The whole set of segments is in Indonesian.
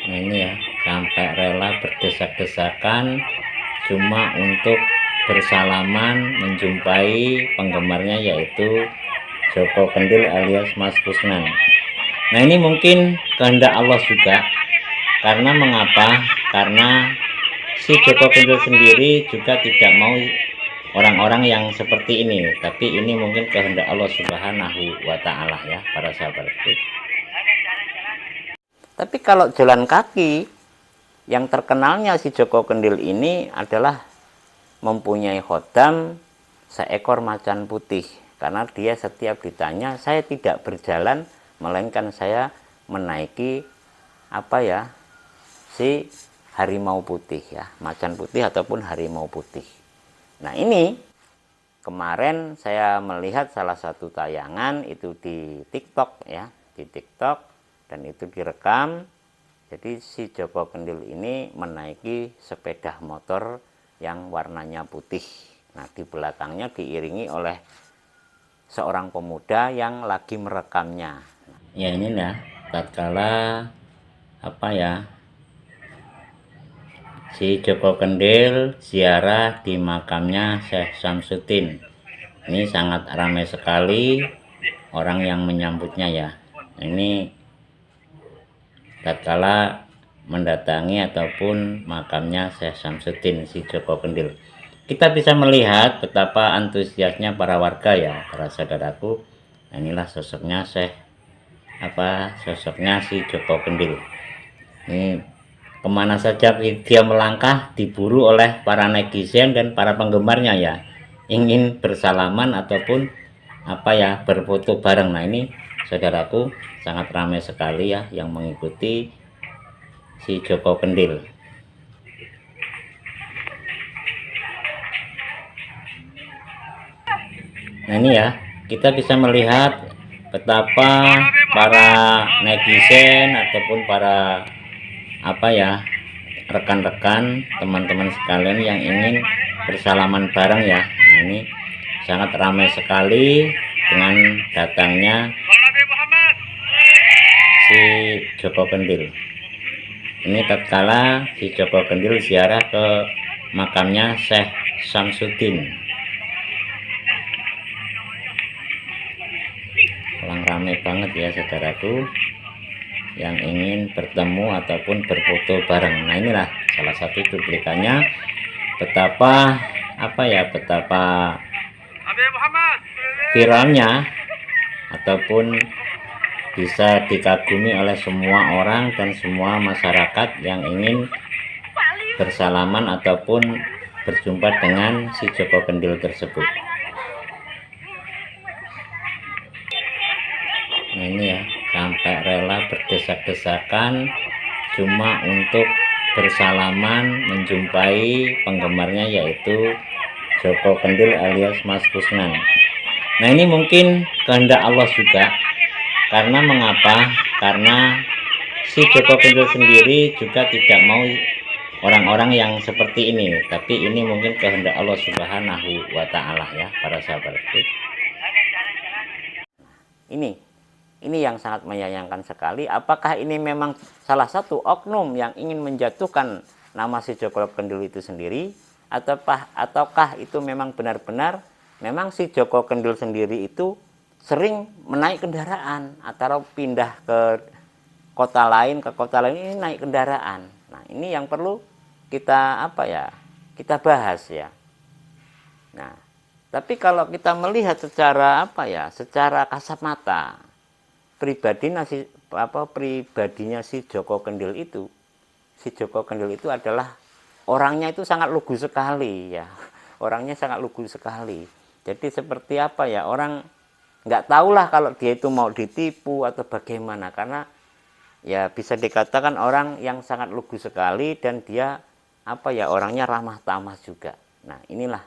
Nah ini ya, sampai rela berdesak-desakan cuma untuk bersalaman menjumpai penggemarnya, yaitu Joko Kendil alias Mas Kusnan. Nah ini mungkin kehendak Allah juga. Karena mengapa? Karena si Joko Kendil sendiri juga tidak mau orang-orang yang seperti ini, tapi ini mungkin kehendak Allah Subhanahu wa Ta'ala ya, para sahabatku. Tapi kalau jalan kaki, yang terkenalnya si Joko Kendil ini adalah mempunyai khodam seekor macan putih. Karena dia setiap ditanya, saya tidak berjalan, melainkan saya menaiki si harimau putih ya, macan putih ataupun harimau putih. Nah ini kemarin saya melihat salah satu tayangan itu di TikTok ya, di TikTok, dan itu direkam. Jadi si Joko Kendil ini menaiki sepeda motor yang warnanya putih. Nah di belakangnya diiringi oleh seorang pemuda yang lagi merekamnya. Ya ini ya, tatkala si Joko Kendil ziarah di makamnya Syekh Samsudin. Ini sangat ramai sekali orang yang menyambutnya ya. Ini tatkala mendatangi ataupun makamnya Syekh Samsudin si Joko Kendil, kita bisa melihat betapa antusiasnya para warga ya, para saudaraku. Nah, inilah sosoknya sosoknya si Joko Kendil. Ini kemana saja dia melangkah diburu oleh para netizen dan para penggemarnya ya, ingin bersalaman ataupun berfoto bareng. Nah ini saudaraku, sangat ramai sekali ya yang mengikuti si Joko Kendil. Nah ini ya, kita bisa melihat betapa para netizen ataupun para rekan-rekan, teman-teman sekalian yang ingin bersalaman bareng ya. Nah ini sangat ramai sekali dengan datangnya si Joko Kendil. Ini tatkala si Joko Kendil ziarah ke makamnya Syekh Samsudin. Ramai banget ya saudaraku yang ingin bertemu ataupun berfoto bareng. Nah inilah salah satu cuplikannya, betapa betapa viralnya ataupun bisa dikagumi oleh semua orang dan semua masyarakat yang ingin bersalaman ataupun berjumpa dengan si Joko Kendil tersebut. Nah ini ya, sampai rela berdesak-desakan cuma untuk bersalaman menjumpai penggemarnya, yaitu Joko Kendil alias Mas Kusnan. Nah ini mungkin kehendak Allah juga. Karena mengapa? Karena si Joko Kendil sendiri juga tidak mau orang-orang yang seperti ini, tapi ini mungkin kehendak Allah Subhanahu wa Ta'ala ya, para sahabatku. Ini yang sangat menyayangkan sekali. Apakah ini memang salah satu oknum yang ingin menjatuhkan nama si Joko Kendil itu sendiri, ataukah itu memang benar-benar memang si Joko Kendil sendiri itu sering menaik kendaraan atau pindah ke kota lain ini naik kendaraan. Nah ini yang perlu kita kita bahas ya. Nah tapi kalau kita melihat secara secara kasat mata, pribadinya si Joko Kendil itu adalah orangnya itu sangat lugu sekali ya. Orangnya sangat lugu sekali. Jadi seperti orang nggak tahulah kalau dia itu mau ditipu atau bagaimana, karena ya bisa dikatakan orang yang sangat lugu sekali dan dia orangnya ramah tamah juga. Nah inilah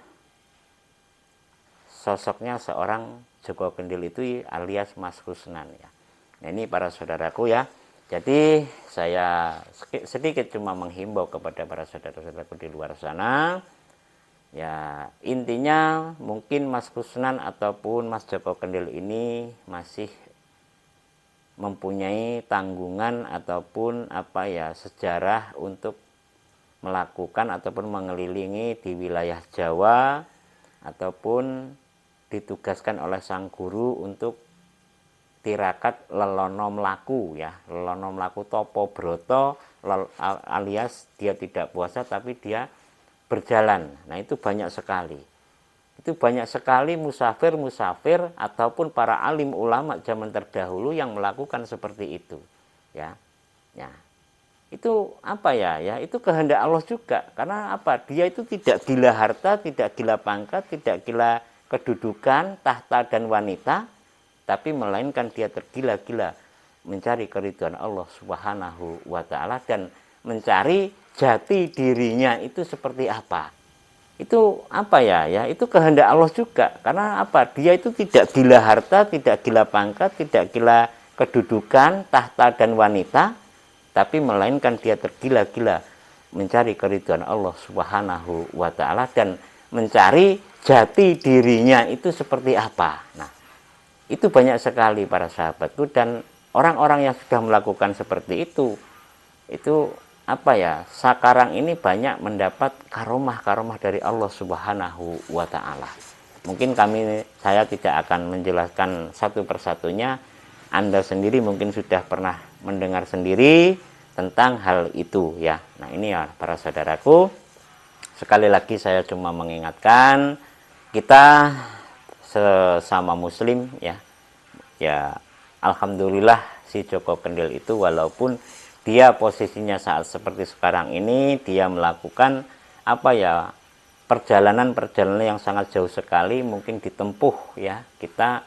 sosoknya seorang Joko Kendil itu alias Mas Kusnan ya. Nah ini para saudaraku ya, jadi saya sedikit cuma menghimbau kepada para saudara-saudaraku di luar sana ya, intinya mungkin Mas Kusnan ataupun Mas Joko Kendil ini masih mempunyai tanggungan ataupun sejarah untuk melakukan ataupun mengelilingi di wilayah Jawa, ataupun ditugaskan oleh sang guru untuk tirakat lelono mlaku ya, lelono mlaku topo broto, alias dia tidak puasa tapi dia berjalan. Nah itu banyak sekali. Itu banyak sekali musafir ataupun para alim ulama zaman terdahulu yang melakukan seperti itu ya. Ya. Itu itu kehendak Allah juga, karena dia itu tidak gila harta, tidak gila pangkat, tidak gila kedudukan, tahta dan wanita, tapi melainkan dia tergila-gila mencari keridhaan Allah Subhanahu wa Ta'ala dan mencari jati dirinya itu seperti apa. Itu itu kehendak Allah juga, karena dia itu tidak gila harta, tidak gila pangkat, tidak gila kedudukan, tahta dan wanita, tapi melainkan dia tergila-gila mencari keridhaan Allah Subhanahu wa Ta'ala dan mencari jati dirinya itu seperti apa. Nah, itu banyak sekali para sahabatku, dan orang-orang yang sudah melakukan seperti itu sekarang ini banyak mendapat karomah-karomah dari Allah Subhanahu wa Ta'ala. Mungkin saya tidak akan menjelaskan satu persatunya. Anda sendiri mungkin sudah pernah mendengar sendiri tentang hal itu ya. Nah ini ya para saudaraku, sekali lagi saya cuma mengingatkan kita sesama muslim ya. Ya alhamdulillah si Joko Kendil itu walaupun dia posisinya saat seperti sekarang ini, dia melakukan perjalanan-perjalanan yang sangat jauh sekali, mungkin ditempuh ya. Kita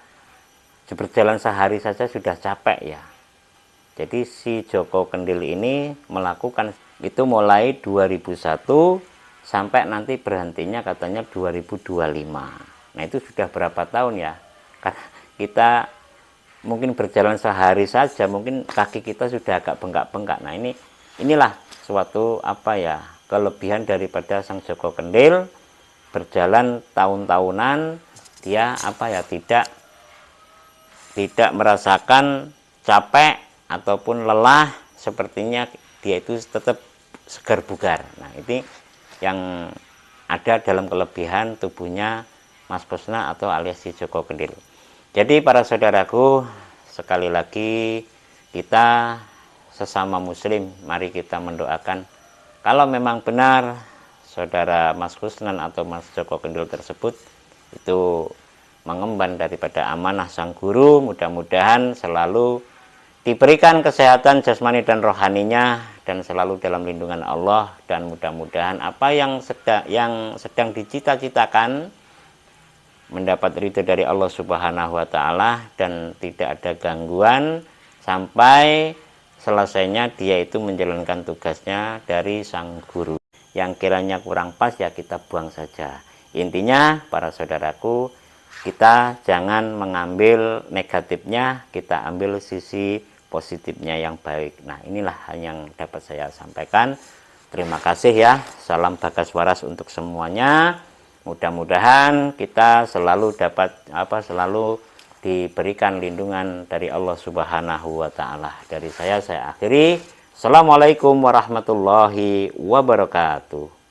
berjalan sehari saja sudah capek ya. Jadi si Joko Kendil ini melakukan itu mulai 2001 sampai nanti berhentinya katanya 2025. Nah itu sudah berapa tahun ya? Karena kita mungkin berjalan sehari saja, mungkin kaki kita sudah agak bengkak-bengkak. Nah inilah suatu kelebihan daripada sang Joko Kendil, berjalan tahun-tahunan dia tidak merasakan capek ataupun lelah, sepertinya dia itu tetap segar bugar. Nah ini yang ada dalam kelebihan tubuhnya Mas Kusna atau alias si Joko Kendil. Jadi para saudaraku, sekali lagi kita sesama muslim, mari kita mendoakan kalau memang benar saudara Mas Kusnan atau Mas Joko Kendil tersebut itu mengemban daripada amanah sang guru, mudah-mudahan selalu diberikan kesehatan jasmani dan rohaninya dan selalu dalam lindungan Allah, dan mudah-mudahan apa yang sedang dicita-citakan mendapat ridho dari Allah Subhanahu wa Ta'ala dan tidak ada gangguan sampai selesainya dia itu menjalankan tugasnya dari sang guru. Yang kiranya kurang pas ya kita buang saja. Intinya para saudaraku, kita jangan mengambil negatifnya, kita ambil sisi positifnya yang baik. Nah inilah yang dapat saya sampaikan. Terima kasih ya. Salam Bagas Waras untuk semuanya. Mudah-mudahan kita selalu selalu diberikan lindungan dari Allah Subhanahu wa Ta'ala. Dari saya akhiri. Assalamualaikum warahmatullahi wabarakatuh.